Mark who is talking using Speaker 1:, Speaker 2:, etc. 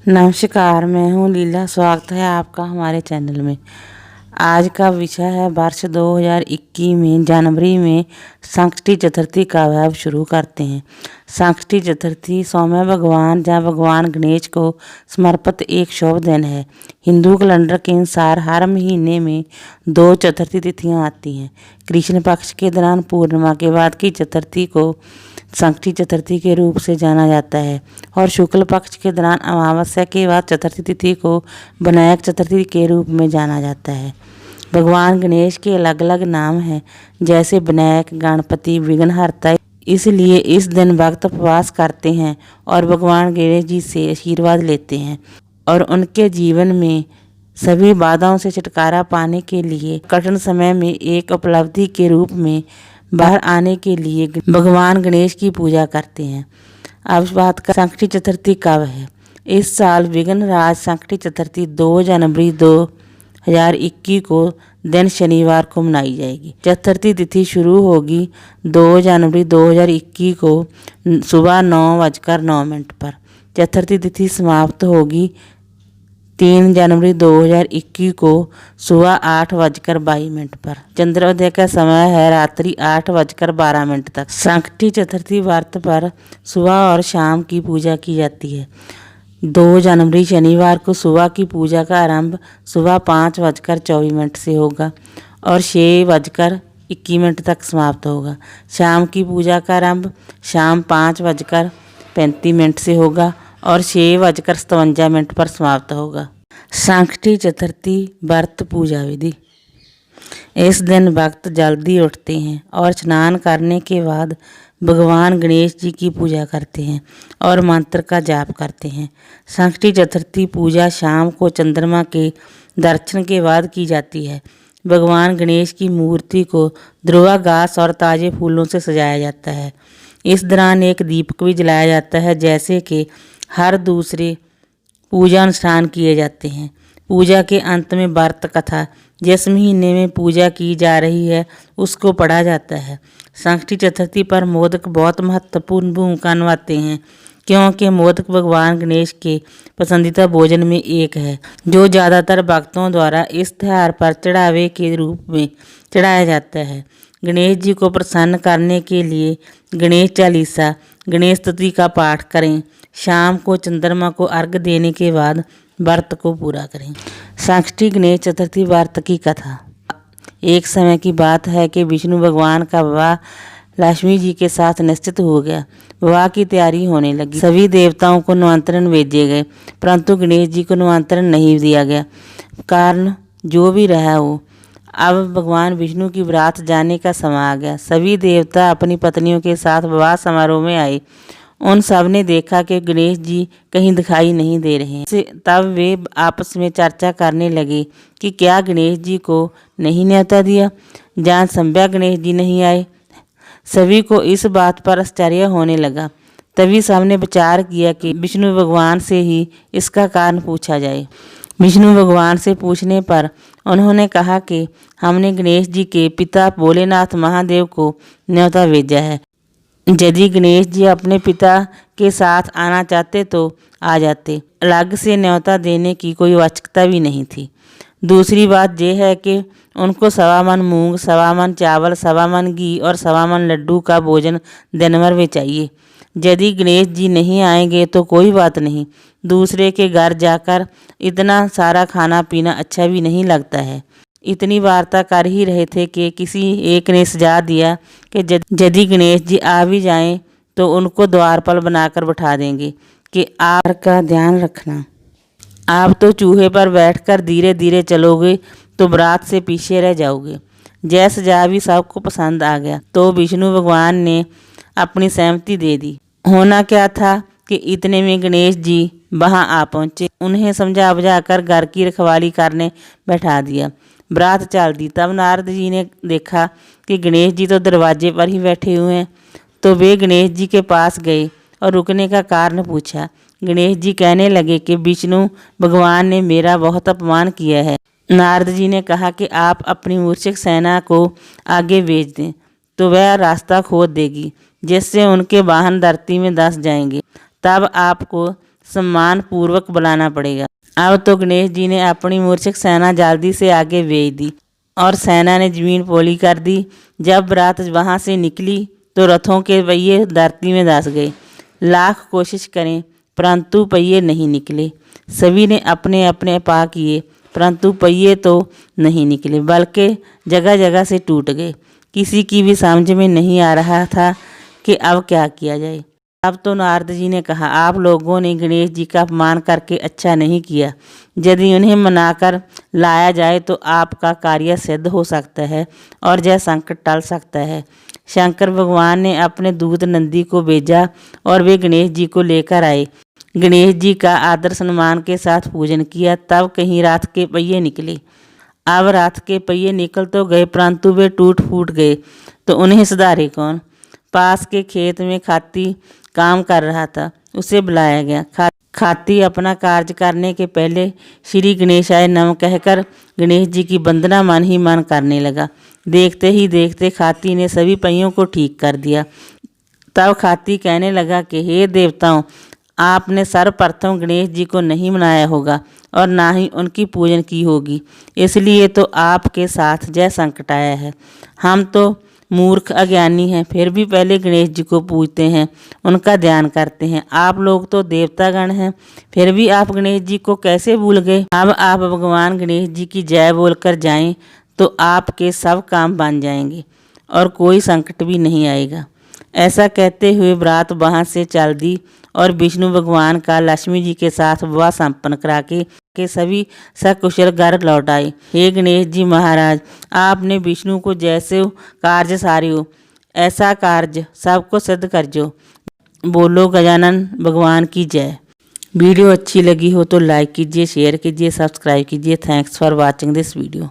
Speaker 1: नमस्कार, मैं हूँ लीला। स्वागत है आपका हमारे चैनल में। आज का विषय है वर्ष 2021 में जनवरी में संकष्टी चतुर्थी का वैभव शुरू करते हैं। संकष्टी चतुर्थी सौम्य भगवान या भगवान गणेश को समर्पित एक शुभ दिन है। हिंदू कैलेंडर के अनुसार हर महीने में 2 चतुर्थी तिथियां आती हैं। कृष्ण पक्ष के दौरान पूर्णिमा के बाद की चतुर्थी को संकष्टी चतुर्थी के रूप से जाना जाता है और शुक्ल पक्ष के दौरान अमावस्या के बाद चतुर्थी तिथि को विनायक चतुर्थी के रूप में जाना जाता है। भगवान गणेश के अलग अलग नाम हैं, जैसे विनायक, गणपति, विघ्नहर्ता। इसलिए इस दिन भक्त उपवास करते हैं और भगवान गणेश जी से आशीर्वाद लेते हैं और उनके जीवन में सभी बाधाओं से छुटकारा पाने के लिए कठिन समय में एक उपलब्धि के रूप में बाहर आने के लिए भगवान गणेश की पूजा करते हैं। अब बात कर संकष्टी चतुर्थी कब है। इस साल विघ्नराज संकष्टी चतुर्थी 2 जनवरी 2021 को दिन शनिवार को मनाई जाएगी। चतुर्थी तिथि शुरू होगी 2 जनवरी 2021 को सुबह 9:09 पर। चतुर्थी तिथि समाप्त होगी 3 जनवरी 2021 को सुबह 8:22 पर। चंद्रोदय का समय है रात्रि 8:12 तक। संकष्टी चतुर्थी व्रत पर सुबह और शाम की पूजा की जाती है। 2 जनवरी शनिवार को सुबह की पूजा का आरंभ सुबह 5:24 से होगा और 6:21 तक समाप्त होगा। शाम की पूजा का आरंभ शाम 5:35 से होगा और 6:57 पर समाप्त होगा। संकष्टी चतुर्थी व्रत पूजा विधि। इस दिन भक्त जल्दी उठते हैं और स्नान करने के बाद भगवान गणेश जी की पूजा करते हैं और मंत्र का जाप करते हैं। संकष्टी चतुर्थी पूजा शाम को चंद्रमा के दर्शन के बाद की जाती है। भगवान गणेश की मूर्ति को ध्रुवा घास और ताजे फूलों से सजाया जाता है। इस दौरान एक दीपक भी जलाया जाता है, जैसे कि हर दूसरे पूजा अनुष्ठान किए जाते हैं। पूजा के अंत में व्रत कथा, जिस महीने में पूजा की जा रही है, उसको पढ़ा जाता है। संकष्टी चतुर्थी पर मोदक बहुत महत्वपूर्ण भूमिका निभाते हैं, क्योंकि मोदक भगवान गणेश के पसंदीदा भोजन में एक है, जो ज़्यादातर भक्तों द्वारा इस त्यौहार पर चढ़ावे के रूप में चढ़ाया जाता है। गणेश जी को प्रसन्न करने के लिए गणेश चालीसा, गणेश स्तुति का पाठ करें। शाम को चंद्रमा को अर्घ्य देने के बाद व्रत को पूरा करें। संकष्टी गणेश चतुर्थी व्रत की कथा। एक समय की बात है कि विष्णु भगवान का विवाह लक्ष्मी जी के साथ निश्चित हो गया। विवाह की तैयारी होने लगी। सभी देवताओं को निमंत्रण भेजे गए, परंतु गणेश जी को निमंत्रण नहीं दिया गया। कारण जो भी रहा हो, अब भगवान विष्णु की बारात जाने का समय आ गया। सभी देवता अपनी पत्नियों के साथ विवाह समारोह में आए। उन सब ने देखा कि गणेश जी कहीं दिखाई नहीं दे रहे हैं। तब वे आपस में चर्चा करने लगे कि क्या गणेश जी को नहीं न्योता दिया, जहाँ संभ्या गणेश जी नहीं आए। सभी को इस बात पर आश्चर्य होने लगा। तभी सबने विचार किया कि विष्णु भगवान से ही इसका कारण पूछा जाए। विष्णु भगवान से पूछने पर उन्होंने कहा कि हमने गणेश जी के पिता भोलेनाथ महादेव को न्योता भेजा है। यदि गणेश जी अपने पिता के साथ आना चाहते तो आ जाते। अलग से न्योता देने की कोई आवश्यकता भी नहीं थी। दूसरी बात यह है कि उनको 1.25 मन मूंग, 1.25 मन चावल, 1.25 मन घी और 1.25 मन लड्डू का भोजन दिन भर में चाहिए। यदि गणेश जी नहीं आएंगे तो कोई बात नहीं, दूसरे के घर जाकर इतना सारा खाना पीना अच्छा भी नहीं लगता है। इतनी वार्ता कर ही रहे थे कि किसी एक ने सुझाव दिया कि यदि गणेश जी आ भी जाएं तो उनको द्वारपाल बनाकर बिठा देंगे कि आप का ध्यान रखना। आप तो चूहे पर बैठकर धीरे धीरे चलोगे तो बारात से पीछे रह जाओगे। जय सुझाव भी सबको पसंद आ गया, तो विष्णु भगवान ने अपनी सहमति दे दी। होना क्या था कि इतने में गणेश जी वहाँ आ पहुँचे। उन्हें समझा बुझाकर घर की रखवाली करने बैठा दिया। बारात चल दी। तब नारद जी ने देखा कि गणेश जी तो दरवाजे पर ही बैठे हुए हैं, तो वे गणेश जी के पास गए और रुकने का कारण पूछा। गणेश जी कहने लगे कि विष्णु भगवान ने मेरा बहुत अपमान किया है। नारद जी ने कहा कि आप अपनी मूर्छित सेना को आगे भेज दें तो वह रास्ता खोद देगी, जिससे उनके वाहन धरती में धंस जाएंगे। तब आपको सम्मान पूर्वक बुलाना पड़ेगा। अब तो गणेश जी ने अपनी मूर्छित सेना जल्दी से आगे भेज दी और सेना ने जमीन पौली कर दी। जब बारात वहाँ से निकली तो रथों के पहिए धरती में धंस गए। लाख कोशिश करें परंतु पहिए नहीं निकले। सभी ने अपने अपने पा किए परंतु पहिए तो नहीं निकले, बल्कि जगह जगह से टूट गए। किसी की भी समझ में नहीं आ रहा था कि अब क्या किया जाए। अब तो नारद जी ने कहा, आप लोगों ने गणेश जी का अपमान करके अच्छा नहीं किया। यदि उन्हें मनाकर लाया जाए तो आपका कार्य सिद्ध हो सकता है और यह संकट टल सकता है। शंकर भगवान ने अपने दूत नंदी को भेजा और वे गणेश जी को लेकर आए। गणेश जी का आदर सम्मान के साथ पूजन किया। तब कहीं रथ के पहिए निकले। अब रथ के पहिए निकल तो गए परंतु वे टूट फूट गए तो उन्हें सुधारे कौन। पास के खेत में खाती काम कर रहा था, उसे बुलाया गया। खाती अपना कार्य करने के पहले श्री गणेशाय नमः कहकर गणेश जी की वंदना मन ही मन करने लगा। देखते ही देखते खाती ने सभी पहियों को ठीक कर दिया। तब खाती कहने लगा कि हे देवताओं, आपने सर्वप्रथम गणेश जी को नहीं मनाया होगा और ना ही उनकी पूजन की होगी, इसलिए तो आपके साथ यह संकट आया है। हम तो मूर्ख अज्ञानी हैं, फिर भी पहले गणेश जी को पूजते हैं, उनका ध्यान करते हैं। आप लोग तो देवतागण हैं, फिर भी आप गणेश जी को कैसे भूल गए। अब आप भगवान गणेश जी की जय बोलकर जाएं तो आपके सब काम बन जाएंगे और कोई संकट भी नहीं आएगा। ऐसा कहते हुए बारात वहाँ से चल दी और विष्णु भगवान का लक्ष्मी जी के साथ विवाह संपन्न करा के सभी सकुशल घर लौट आए। हे गणेश जी महाराज, आपने विष्णु को जैसे कार्य सारियो ऐसा कार्य सबको सिद्ध कर जो। बोलो गजानन भगवान की जय। वीडियो अच्छी लगी हो तो लाइक कीजिए, शेयर कीजिए, सब्सक्राइब कीजिए। Thanks for watching this video.